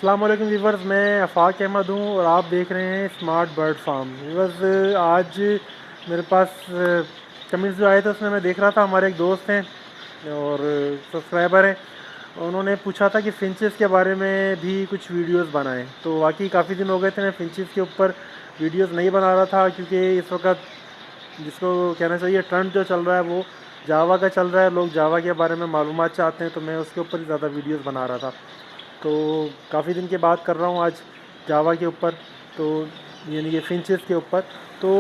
अस्सलाम वालेकुम व्यूवर्स, मैं आफाक अहमद हूँ और आप देख रहे हैं स्मार्ट बर्ड फार्म। व्यूवर्स, आज मेरे पास कमेंट्स जो आए थे उसमें मैं देख रहा था, हमारे एक दोस्त हैं और सब्सक्राइबर हैं, उन्होंने पूछा था कि फिंचेस के बारे में भी कुछ वीडियोस बनाएं। तो वाकई काफ़ी दिन हो गए थे मैं फिंचेस के ऊपर वीडियोस नहीं बना रहा था, क्योंकि इस वक्त जिसको कहना चाहिए ट्रेंड जो चल रहा है वो जावा का चल रहा है। लोग जावा के बारे में मालूमात चाहते हैं, तो मैं उसके ऊपर ही ज़्यादा वीडियोस बना रहा था। तो काफ़ी दिन के बाद कर रहा हूँ आज जावा के ऊपर, तो यानी कि फिंचेस के ऊपर। तो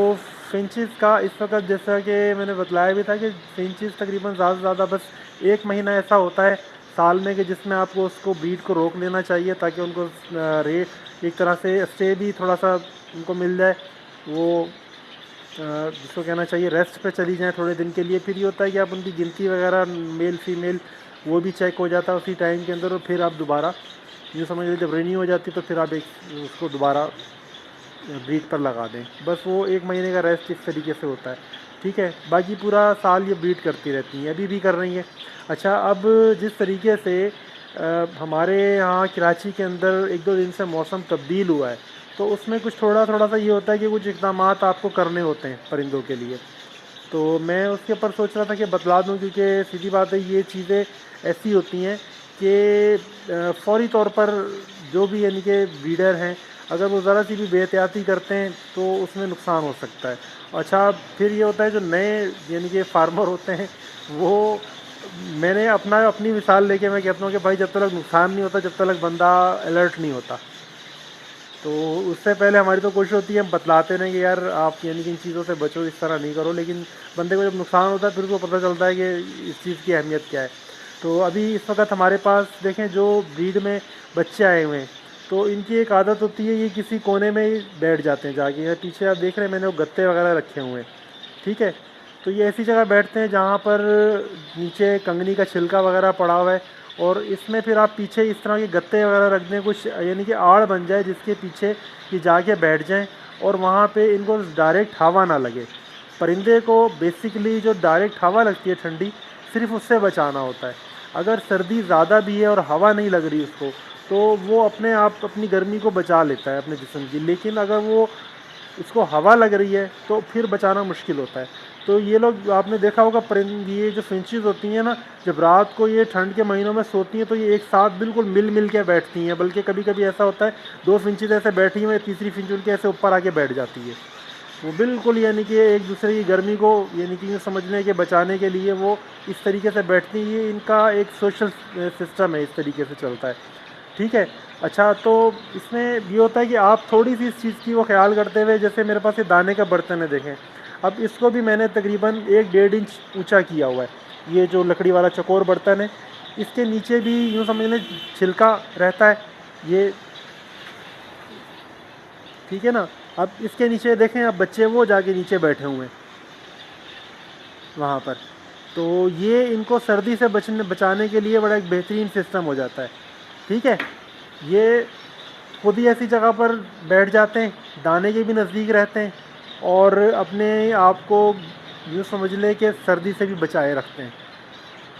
फिंचेस का इस वक्त जैसा कि मैंने बतलाया भी था कि फिंचेस तकरीबन ज़्यादा से ज़्यादा बस एक महीना ऐसा होता है साल में कि जिसमें आपको उसको ब्रीड को रोक लेना चाहिए, ताकि उनको रेट एक तरह से स्टे भी थोड़ा सा उनको मिल जाए, वो जिसको कहना चाहिए रेस्ट पे चली जाएँ थोड़े दिन के लिए। फिर ये होता है कि आप उनकी गिनती वगैरह मेल फीमेल वो भी चेक हो जाता है उसी टाइम के अंदर, और फिर आप दोबारा यूँ समझ लीजिए जब रेन्यू हो जाती है तो फिर आप एक उसको दोबारा ब्रीड पर लगा दें। बस वो एक महीने का रेस्ट इस तरीके से होता है, ठीक है। बाकी पूरा साल ये ब्रीड करती रहती हैं, अभी भी कर रही हैं। अच्छा, अब जिस तरीके से हमारे यहाँ कराची के अंदर एक दो दिन से मौसम तब्दील हुआ है, तो उसमें कुछ थोड़ा थोड़ा सा ये होता है कि कुछ इक़दाम आपको करने होते हैं परिंदों के लिए। तो मैं उसके ऊपर सोच रहा था कि बतला दूं, क्योंकि सीधी बात है ये चीज़ें ऐसी होती हैं कि फ़ौरी तौर पर जो भी यानी कि ब्रीडर हैं, अगर वो ज़रा सी भी बेहतियाती करते हैं तो उसमें नुकसान हो सकता है। अच्छा, फिर ये होता है जो नए यानी कि फार्मर होते हैं वो, मैंने अपनी मिसाल लेके मैं कहता हूँ कि भाई जब तक नुकसान नहीं होता, जब तक बंदा अलर्ट नहीं होता, तो उससे पहले हमारी तो कोशिश होती है हम बतलाते रहें कि यार आप यानी कि इन चीज़ों से बचो, इस तरह नहीं करो। लेकिन बंदे को जब नुकसान होता है फिर उसको पता चलता है कि इस चीज़ की अहमियत क्या है। तो अभी इस वक्त हमारे पास देखें जो ब्रीड में बच्चे आए हुए हैं, तो इनकी एक आदत होती है, ये किसी कोने में ही बैठ जाते हैं जाके। पीछे आप देख रहे हैं मैंने वो गत्ते वगैरह रखे हुए हैं, ठीक है। तो ये ऐसी जगह बैठते हैं जहाँ पर नीचे कंगनी का छिलका वगैरह पड़ा हुआ है, और इसमें फिर आप पीछे इस तरह के गत्ते वगैरह रख दें, कुछ यानी कि आड़ बन जाए जिसके पीछे ये जाके बैठ जाएं, और वहाँ पे इनको डायरेक्ट हवा ना लगे। परिंदे को बेसिकली जो डायरेक्ट हवा लगती है ठंडी, सिर्फ उससे बचाना होता है। अगर सर्दी ज़्यादा भी है और हवा नहीं लग रही उसको, तो वो अपने आप अपनी गर्मी को बचा लेता है अपने जिस्म की। लेकिन अगर वो उसको हवा लग रही है तो फिर बचाना मुश्किल होता है। तो ये लोग आपने देखा होगा, परिंदे ये जो फिंचेस होती हैं ना, जब रात को ये ठंड के महीनों में सोती हैं तो ये एक साथ बिल्कुल मिल मिल के बैठती हैं। बल्कि कभी कभी ऐसा होता है दो फिंचेस ऐसे बैठी हुई, तीसरी फिंच उनके ऐसे ऊपर आके बैठ जाती है। वो बिल्कुल यानी कि एक दूसरे की गर्मी को यानी कि समझने के बचाने के लिए वो इस तरीके से बैठती हैं। ये इनका एक सोशल सिस्टम है, इस तरीके से चलता है, ठीक है। अच्छा, तो इसमें ये होता है कि आप थोड़ी सी इस चीज़ की वो ख्याल करते हुए, जैसे मेरे पास ये दाने का बर्तन है देखें, अब इसको भी मैंने तकरीबन 1-1.5 इंच ऊंचा किया हुआ है। ये जो लकड़ी वाला चकोर बर्तन है, इसके नीचे भी यूँ समझ लें छिलका रहता है ये, ठीक है ना। अब इसके नीचे देखें, अब बच्चे वो जाके नीचे बैठे हुए हैं वहाँ पर। तो ये इनको सर्दी से बचाने के लिए बड़ा एक बेहतरीन सिस्टम हो जाता है, ठीक है। ये खुद ही ऐसी जगह पर बैठ जाते हैं, दाने के भी नज़दीक रहते हैं, और अपने आप को यूँ समझ लें कि सर्दी से भी बचाए रखते हैं।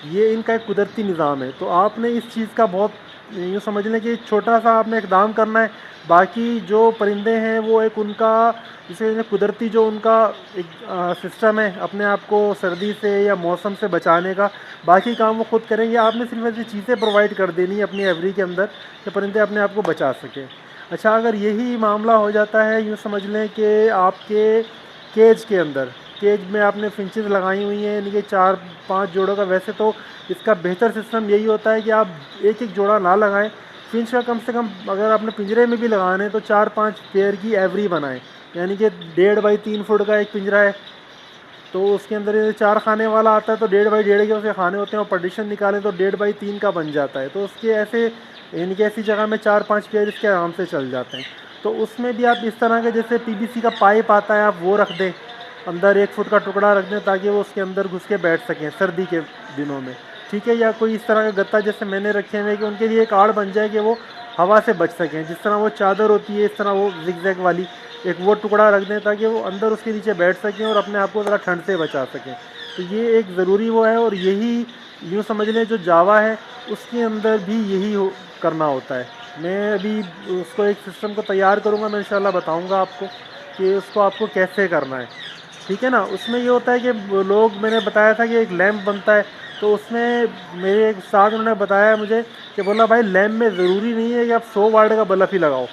ये इनका एक कुदरती निज़ाम है। तो आपने इस चीज़ का बहुत यूँ समझ लें कि छोटा सा आपने इक़दाम करना है। बाकी जो परिंदे हैं वो एक उनका जिसे कुदरती जो उनका एक सिस्टम है अपने आप को सर्दी से या मौसम से बचाने का, बाकी काम वो खुद करेंगे। आपने सिर्फ ऐसी चीज़ें प्रोवाइड कर देनी है अपनी एवरी के अंदर कि परिंदे अपने आप को बचा सकें। अच्छा, अगर यही मामला हो जाता है, यूँ समझ लें कि आपके केज के अंदर, केज में आपने फिंचेस लगाई हुई हैं यानी कि 4-5 जोड़ों का, वैसे तो इसका बेहतर सिस्टम यही होता है कि आप एक एक जोड़ा ना लगाएं। फिंच का कम से कम अगर आपने पिंजरे में भी लगाने तो 4-5 पेयर की एवरी बनाएं। यानी कि 1.5 बाई 3 फुट का एक पिंजरा है, तो उसके अंदर ये 4 खाने वाला आता है, तो 1.5 बाई 1.5 के उसके खाने होते हैं, और पार्टीशन निकालें तो 1.5 बाई 3 का बन जाता है। तो उसके ऐसे यानी कि ऐसी जगह में 4-5 पेयर इसके आराम से चल जाते हैं। तो उसमें भी आप इस तरह के जैसे पीवीसी का पाइप आता है, आप वो रख दें, अंदर 1 फुट का टुकड़ा रख दें, ताकि वो उसके अंदर घुस के बैठ सकें सर्दी के दिनों में, ठीक है। या कोई इस तरह का गत्ता जैसे मैंने रखे हुए कि उनके लिए एक आड़ बन जाए कि वो हवा से बच सकें। जिस तरह वो चादर होती है इस तरह वो जिगजैग वाली एक वो टुकड़ा रख दें, ताकि वो अंदर उसके नीचे बैठ सकें और अपने आप को ज़रा ठंड से बचा सकें। तो ये एक ज़रूरी वो है, और यही यूँ समझ लें जो जावा है उसके अंदर भी यही करना होता है। मैं अभी उसको एक सिस्टम को तैयार करूँगा, मैं इंशाल्लाह बताऊँगा आपको कि उसको आपको कैसे करना है, ठीक है ना। उसमें ये होता है कि लोग, मैंने बताया था कि एक लैंप बनता है, तो उसमें मेरे एक साथ उन्होंने बताया मुझे कि बोला भाई लैंप में ज़रूरी नहीं है कि आप 100 वाट का बल्ब ही लगाओ,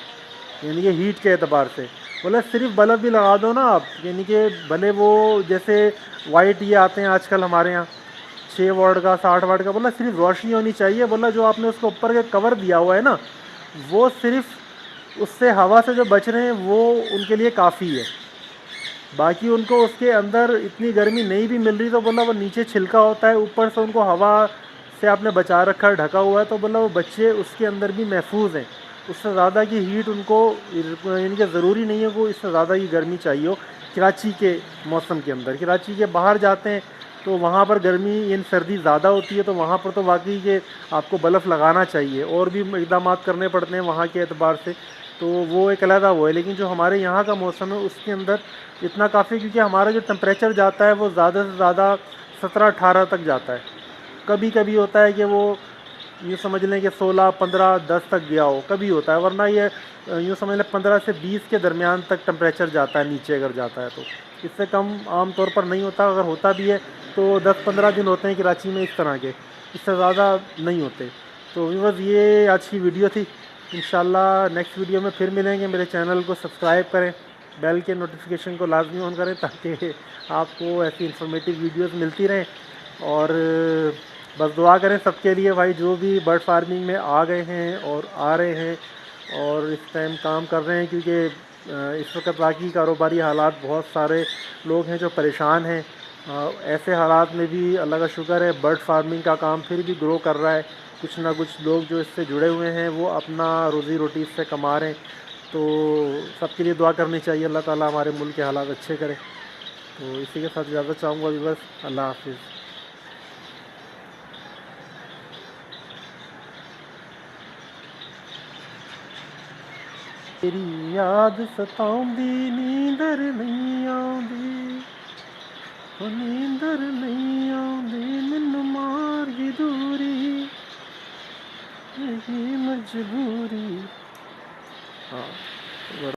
यानी कि हीट के एतबार से। बोला सिर्फ बल्ब भी लगा दो ना आप, यानी कि भले वो जैसे वाइट ये आते हैं आजकल हमारे यहाँ 6 वाट का 60 वाट का, बोला सिर्फ रोशनी होनी चाहिए। बोला जो आपने उसको ऊपर के कवर दिया हुआ है ना, वो सिर्फ उससे हवा से जो बच रहे हैं वो उनके लिए काफ़ी है। बाकी उनको उसके अंदर इतनी गर्मी नहीं भी मिल रही, तो बोला वो नीचे छिलका होता है, ऊपर से उनको हवा से आपने बचा रखा है, ढका हुआ है, तो बोला वो बच्चे उसके अंदर भी महफूज हैं। उससे ज़्यादा की हीट उनको, यानी कि ज़रूरी नहीं है को इससे ज़्यादा की गर्मी चाहिए हो कराची के मौसम के अंदर। कराची के बाहर जाते हैं तो वहाँ पर गर्मी इन सर्दी ज़्यादा होती है, तो वहाँ पर तो वाकई के आपको बल्ब लगाना चाहिए और भी इक़दाम करने पड़ते हैं वहाँ के एतबार से, तो वो एक अलहदा वो है। लेकिन जो हमारे यहाँ का मौसम है उसके अंदर इतना काफ़ी, क्योंकि हमारा जो टेम्परेचर जाता है वो ज़्यादा से ज़्यादा 17-18 तक जाता है। कभी कभी होता है कि वो यूँ समझ लें कि 16, 15, 10 तक गया हो, कभी होता है, वरना ये यूँ समझ लें 15 से 20 के दरमियान तक टेम्परेचर जाता है नीचे अगर जाता है तो। इससे कम आम तौर पर नहीं होता, अगर होता भी है तो 10-15 दिन होते हैं कराची में इस तरह के, इससे ज़्यादा नहीं होते। तो व्यूअर्स ये आज की वीडियो थी। इंशाल्लाह नेक्स्ट वीडियो में फिर मिलेंगे। मेरे चैनल को सब्सक्राइब करें, बेल के नोटिफिकेशन को लाजमी ऑन करें ताकि आपको ऐसी इंफॉर्मेटिव वीडियोस मिलती रहें। और बस दुआ करें सबके लिए भाई, जो भी बर्ड फार्मिंग में आ गए हैं और आ रहे हैं और इस टाइम काम कर रहे हैं, क्योंकि इस वक्त बाकी कारोबारी हालात, बहुत सारे लोग हैं जो परेशान हैं। ऐसे हालात में भी अल्लाह का शुक्र है बर्ड फार्मिंग का काम फिर भी ग्रो कर रहा है। कुछ ना कुछ लोग जो इससे जुड़े हुए हैं वो अपना रोज़ी रोटी इससे कमा रहे हैं। तो सबके लिए दुआ करनी चाहिए, अल्लाह ताला हमारे मुल्क के हालात अच्छे करे। तो इसी के साथ इजाज़त चाहूँगा व्यूअर्स, अल्लाह हाफिज़। तेरी याद सताउंदी, नींदर नहीं आउंदी, ओ नींदर नहीं आउंदी, मैनू मार दी दूरी, यही मजबूरी। हाँ।